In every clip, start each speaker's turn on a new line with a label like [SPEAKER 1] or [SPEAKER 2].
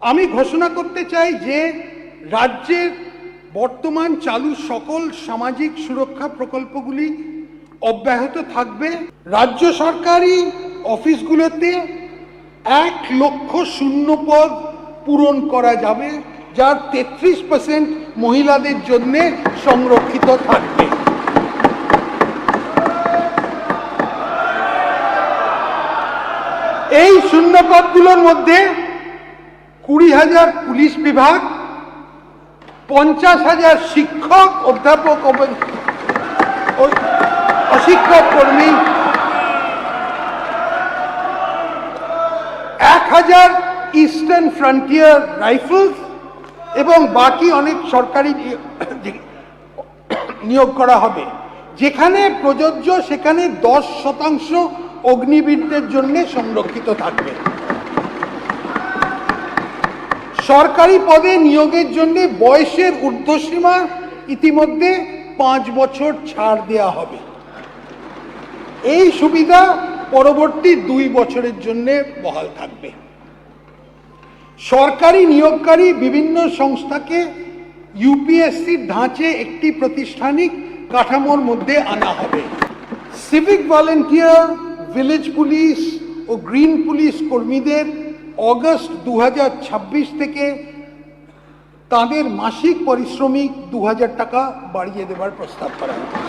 [SPEAKER 1] আমি ঘোষণা করতে চাই যে রাজ্যের বর্তমান চালু সকল সামাজিক সুরক্ষা প্রকল্পগুলি অব্যাহত থাকবে। রাজ্য সরকারি অফিসগুলোতে 1 লক্ষ শূন্য পদ পূরণ করা যাবে, যার 33% মহিলাদের জন্য সংরক্ষিত থাকবে। এই শূন্য পদগুলোর মধ্যে 20,000 পুলিশ বিভাগ, 50,000 শিক্ষক, অধ্যাপক অশিক্ষক কর্মী, 1,000 ইস্টার্ন ফ্রন্টিয়ার রাইফেলস এবং বাকি অনেক সরকারি নিয়োগ করা হবে। যেখানে প্রযোজ্য সেখানে 10% অগ্নিবীরদের জন্য সংরক্ষিত থাকবে। সরকারি পদে নিয়োগের জন্য বয়সের ঊর্ধ্বসীমা ইতিমধ্যে 5 বছর ছাড় দেওয়া হবে। এই সুবিধা পরবর্তী 2 বছরের জন্য বহাল থাকবে। সরকারি নিয়োগকারী বিভিন্ন সংস্থাকে ইউপিএসসির ধাঁচে একটি প্রাতিষ্ঠানিক কাঠামোর মধ্যে আনা হবে। সিভিক ভলেন্টিয়ার, ভিলেজ পুলিশ ও গ্রিন পুলিশ কর্মীদের অগস্ট 2026 থেকে তাদের মাসিক পারিশ্রমিক 2,000 টাকা বাড়িয়ে দেওয়ার প্রস্তাব করা হয়েছে।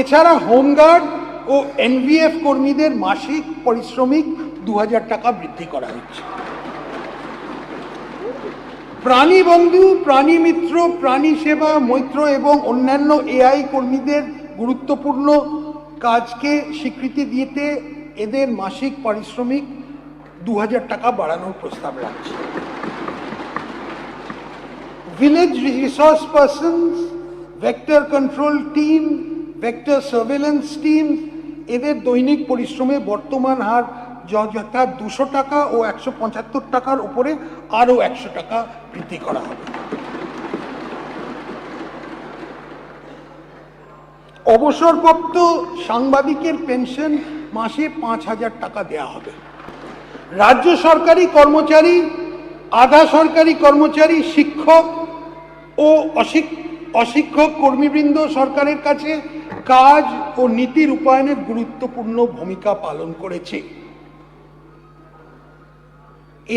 [SPEAKER 1] এছাড়া হোমগার্ড ও এনভিএফ কর্মীদের মাসিক পারিশ্রমিক 2,000 টাকা বৃদ্ধি করা হচ্ছে। প্রাণী বন্ধু, প্রাণী মিত্র, প্রাণী সেবা, মৈত্র এবং অন্যান্য এআই কর্মীদের গুরুত্বপূর্ণ কাজকে স্বীকৃতি দিতে এদের মাসিক পারিশ্রমিক 2,000 টাকা বাড়ানোর প্রস্তাব রাখছে। Village resource persons, vector control team, vector surveillance team, এদের দৈনিক পরিশ্রমে বর্তমান হার যথা 200 টাকা ও 175 টাকার উপরে আরও 100 টাকা বৃদ্ধি করা হবে। অবসরপ্রাপ্ত সাংবাদিকের পেনশন মাসে 5,000 টাকা দেওয়া হবে। রাজ্য সরকারি কর্মচারী, আধা সরকারি কর্মচারী, শিক্ষক ও অশিক্ষক কর্মীবৃন্দ সরকারের কাছে কাজ ও নীতি রূপায়ণের গুরুত্বপূর্ণ ভূমিকা পালন করেছে।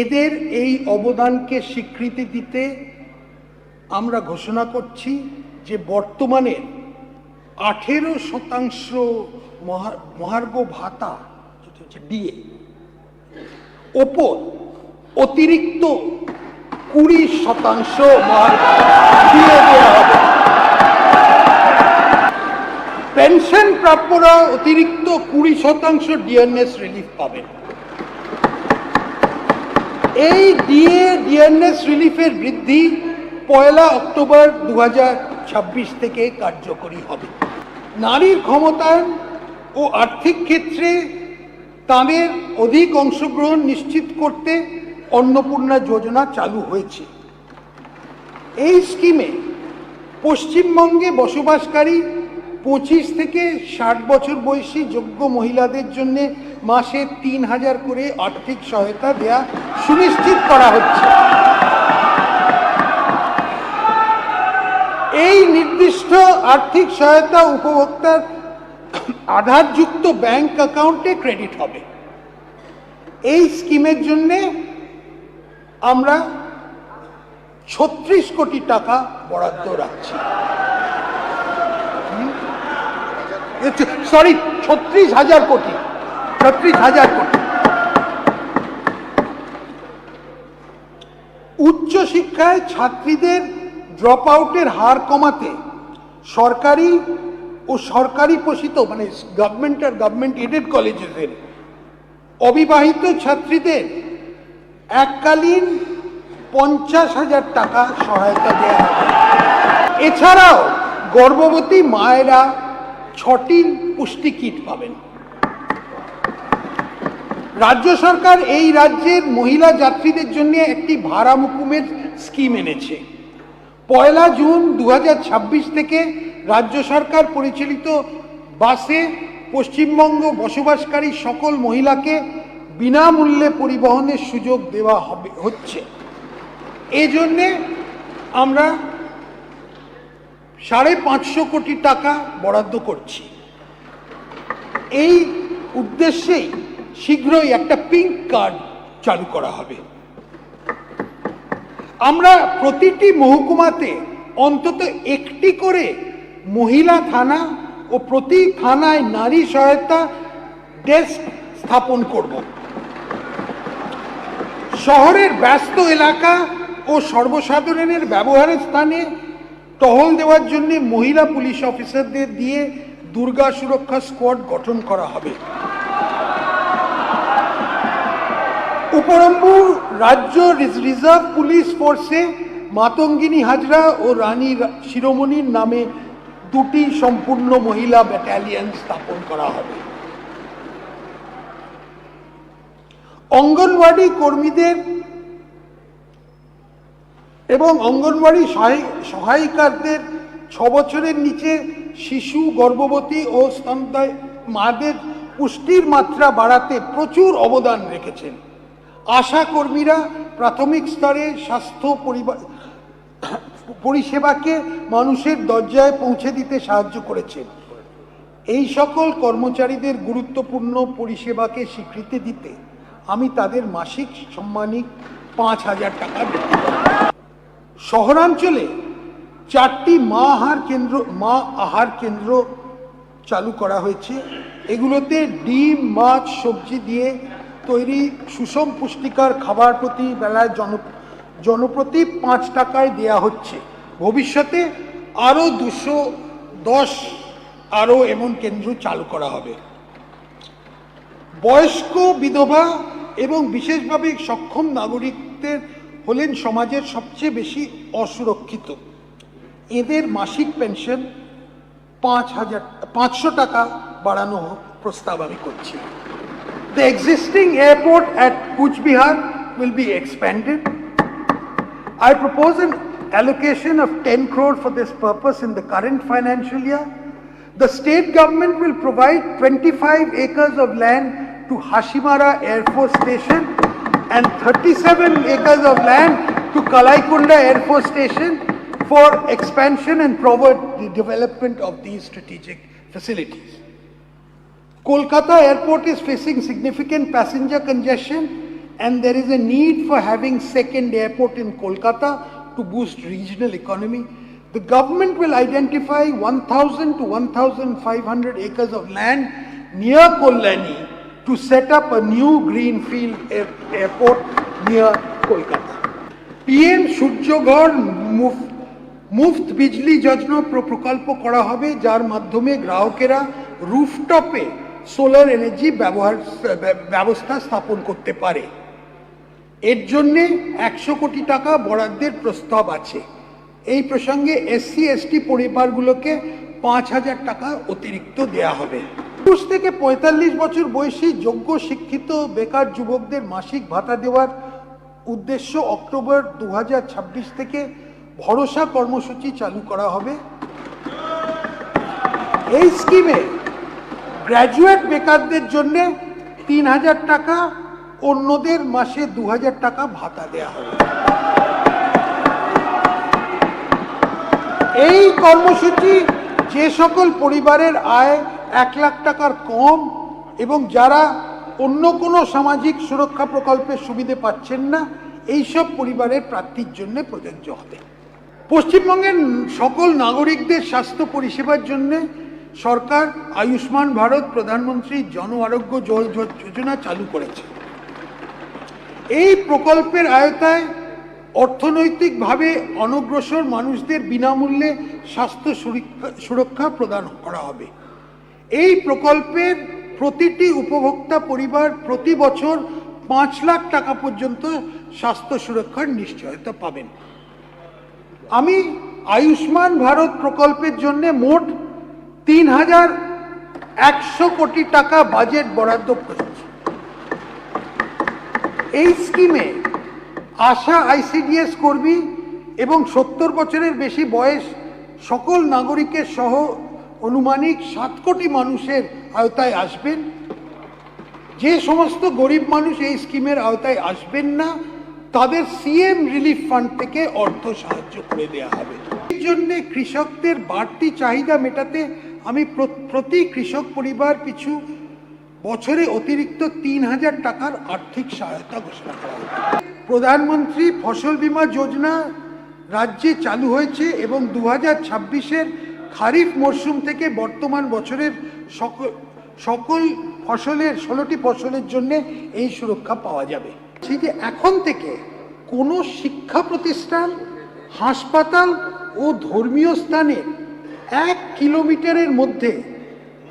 [SPEAKER 1] এদের এই অবদানকে স্বীকৃতি দিতে আমরা ঘোষণা করছি যে বর্তমানে 18% মহার্ঘ ভাতা ডিএ ওপর অতিরিক্ত 20% মহার্ঘ দিয়ে দেওয়া হবে। পেনশন প্রাপ্যরা অতিরিক্ত 20% ডিএনএস রিলিফ পাবেন। এই ডিএনএস রিলিফের বৃদ্ধি 1 অক্টোবর 2026 থেকে কার্যকরী হবে। নারীর ক্ষমতায়ন ও আর্থিক ক্ষেত্রে তাদের অধিক অংশগ্রহণ নিশ্চিত করতে অন্নপূর্ণা যোজনা চালু হয়েছে। এই স্কিমে পশ্চিমবঙ্গে বসবাসকারী 25 থেকে 60 বছর বয়সী যোগ্য মহিলাদের জন্য মাসে 3,000 করে আর্থিক সহায়তা দেয়া সুনিশ্চিত করা হচ্ছে। এই নির্দিষ্ট আর্থিক সহায়তা উপভোক্তার আধারযুক্ত ব্যাংক অ্যাকাউন্টে ক্রেডিট হবে। এই স্কিমের জন্য আমরা 36 কোটি টাকা বরাদ্দ রাখছি। 36,000 কোটি। উচ্চশিক্ষায় ছাত্রীদের ড্রপ আউটের হার কমাতে সরকারি ও সরকারি পোষিত মানে গভর্নমেন্ট আর গভর্নমেন্ট এডেড কলেজের অবিবাহিত ছাত্রীদের এককালীন 50,000 টাকা সহায়তা দেওয়া হবে। এছাড়াও গর্ভবতী মায়েরা 6টি পুষ্টি কিট পাবেন। রাজ্য সরকার এই রাজ্যের মহিলা যাত্রীদের জন্য একটি ভাড়া মকুমের স্কিম এনেছে। 1 জুন 2026 থেকে রাজ্য সরকার পরিচালিত বাসে পশ্চিমবঙ্গ বসবাসকারী সকল মহিলাকে বিনামূল্যে পরিবহনের সুযোগ দেওয়া হচ্ছে। এই জন্যে আমরা 550 কোটি টাকা বরাদ্দ করছি। এই উদ্দেশ্যেই শীঘ্রই একটা পিঙ্ক কার্ড চালু করা হবে। আমরা প্রতিটি মহকুমাতে অন্তত একটি করে মহিলা থানা ও প্রতি থানায় নারী সহায়তা ডেস্ক স্থাপন করব। শহরের ব্যস্ত এলাকা ও সর্বসাধারণের ব্যবহারের স্থানে টহল দেওয়ার জন্য মহিলা পুলিশ অফিসারদের দিয়ে দুর্গা সুরক্ষা স্কোয়াড গঠন করা হবে। উপরন্তু রাজ্য রিজার্ভ পুলিশ ফোর্সে মাতঙ্গিনী হাজরা ও রানী শিরোমণির নামে 2টি সম্পূর্ণ মহিলা ব্যাটালিয়ন স্থাপন করা হবে। অঙ্গনওয়াড়ি কর্মীদের এবং অঙ্গনওয়াড়ি সহায়িকাদের 6 বছরের নিচে শিশু, গর্ভবতী ও স্তন্যদায়ী মাদের পুষ্টির মাত্রা বাড়াতে প্রচুর অবদান রেখেছেন। আশা কর্মীরা প্রাথমিক স্তরে স্বাস্থ্য পরিষেবাকে মানুষের দরজায় পৌঁছে দিতে সাহায্য করেছেন। এই সকল কর্মচারীদের গুরুত্বপূর্ণ পরিষেবাকে স্বীকৃতি দিতে আমি তাদের মাসিক সম্মানিক 5000 টাকা দেব। শহরাঞ্চলে 4টি মা আহার কেন্দ্র চালু করা হয়েছে। এগুলোতে ডিম, মাছ, সবজি দিয়ে তৈরি সুষম পুষ্টিকর খাবার প্রতি বেলায় জনপ্রতি 5 টাকায় দেয়া হচ্ছে। ভবিষ্যতে আরও 210 এমন কেন্দ্র চালু করা হবে। বয়স্ক, বিধবা এবং বিশেষভাবে সক্ষম নাগরিকদের হলেন সমাজের সবচেয়ে বেশি অসুরক্ষিত। এদের মাসিক পেনশন 500 টাকা বাড়ানো প্রস্তাব আমি করছি। The existing airport at Cooch Behar will be expanded. I propose an allocation of 10 crore for this purpose in the current financial year. The state government will provide 25 acres of land to Hashimara Air Force Station and 37 acres of land to Kalaikunda Air Force Station for expansion and forward the development of these strategic facilities. Kolkata Airport is facing significant passenger congestion and there is a need for having second airport in Kolkata to boost regional economy. The government will identify 1000 to 1500 acres of land near Kollani to set up a new greenfield airport near Kolkata. PM Suryaghar মুফত বিজলি যোজনা প্রকল্প করা হবে, যার মাধ্যমে গ্রাহকেরা রুফটপে solar energy ব্যবস্থা স্থাপন করতে পারে। এর জন্যে 100 কোটি টাকা বরাদ্দের প্রস্তাব আছে। এই প্রসঙ্গে SC ST পরিবারগুলোকে 5000 টাকা অতিরিক্ত দেয়া হবে। 20 থেকে 45 বছর বয়সী যোগ্য শিক্ষিত বেকার যুবকদের মাসিক ভাতা দেওয়ার উদ্দেশ্য অক্টোবর 2026 থেকে ভরসা কর্মসূচি চালু করা হবে। এই স্কিমে গ্র্যাজুয়েট বেকারদের জন্য 3000 টাকা, অন্যদের মাসে 2000 টাকা ভাতা দেয়া হবে। এই কর্মসূচি যে সকল পরিবারের আয় 1 লাখ টাকার কম এবং যারা অন্য কোনো সামাজিক সুরক্ষা প্রকল্পের সুবিধে পাচ্ছেন না, এই সব পরিবারের প্রার্থীর জন্য প্রযোজ্য হবে। পশ্চিমবঙ্গের সকল নাগরিকদের স্বাস্থ্য পরিষেবার জন্য সরকার আয়ুষ্মান ভারত প্রধানমন্ত্রী জন আরোগ্য যোজনা চালু করেছে। এই প্রকল্পের আওতায় অর্থনৈতিকভাবে অনগ্রসর মানুষদের বিনামূল্যে স্বাস্থ্য সুরক্ষা প্রদান করা হবে। এই প্রকল্পের প্রতিটি উপভোক্তা পরিবার প্রতি বছর 5 লাখ টাকা পর্যন্ত স্বাস্থ্য সুরক্ষার নিশ্চয়তা পাবেন। আমি আয়ুষ্মান ভারত প্রকল্পের জন্য মোট 3100 কোটি টাকা বাজেট বরাদ্দ করেছি। এই স্কিমে আশা ICDS কর্মী এবং 70 বছরের বেশি বয়স সকল নাগরিকের সহ আনুমানিক 7 কোটি মানুষের আওতায় আসবেন। যে সমস্ত গরিব মানুষ এই স্কিমের আওতায় আসবেন না, তাদের সিএম রিলিফ ফান্ড থেকে অর্থ সাহায্য করে দেওয়া হবে। এর জন্য কৃষকদের বাড়তি চাহিদা মেটাতে আমি প্রতি কৃষক পরিবার পিছু বছরে অতিরিক্ত 3,000 টাকার আর্থিক সহায়তা ঘোষণা করা হবে। প্রধানমন্ত্রী ফসল বীমা যোজনা রাজ্যে চালু হয়েছে এবং 2026-এর খারিফ মরশুম থেকে বর্তমান বছরের সকল ফসলের 16টি ফসলের জন্য এই সুরক্ষা পাওয়া যাবে। সেই যে এখন থেকে কোনো শিক্ষা প্রতিষ্ঠান, হাসপাতাল ও ধর্মীয় স্থানে 1 কিলোমিটারের মধ্যে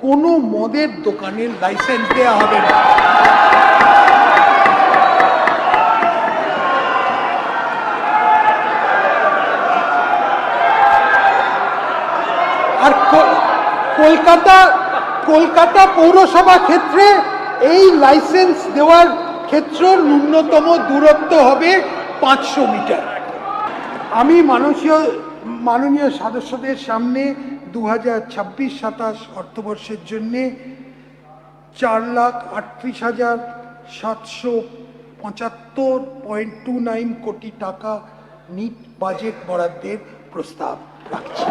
[SPEAKER 1] কোনো মদের দোকানের লাইসেন্স দেওয়া হবে না। আর কলকাতা পৌরসভা ক্ষেত্রে এই লাইসেন্স দেওয়ার ক্ষেত্র ন্যূনতম দূরত্ব হবে 500 মিটার। আমি মাননীয় সদস্যদের সামনে 2026-27 অর্থবর্ষের জন্য 4,38,775.29 কোটি টাকা নিট বাজেট বরাদ্দের প্রস্তাব রাখছি।